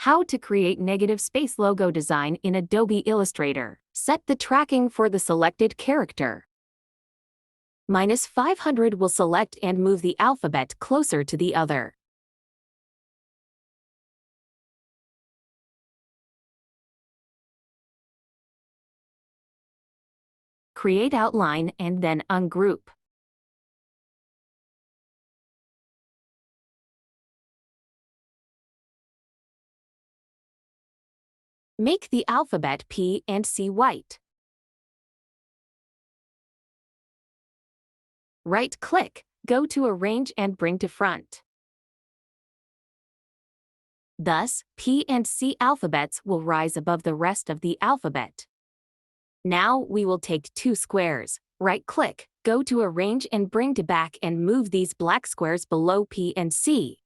How to create negative space logo design in Adobe Illustrator. Set the tracking for the selected character. -500 will select and move the alphabet closer to the other. Create outline and then ungroup. Make the alphabet P and C white. Right-click, go to Arrange and bring to front. Thus, P and C alphabets will rise above the rest of the alphabet. Now we will take two squares. Right-click, go to Arrange and bring to back and move these black squares below P and C.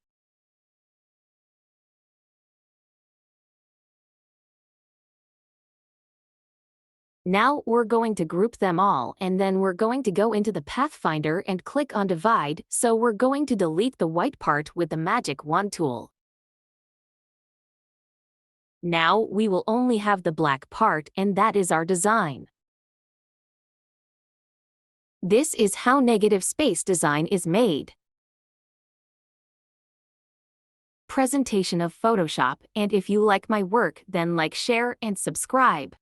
Now we're going to group them all and then we're going to go into the Pathfinder and click on Divide, so we're going to delete the white part with the Magic Wand tool. Now we will only have the black part and that is our design. This is how negative space design is made. Presentation of Photoshop, and if you like my work then like, share and subscribe.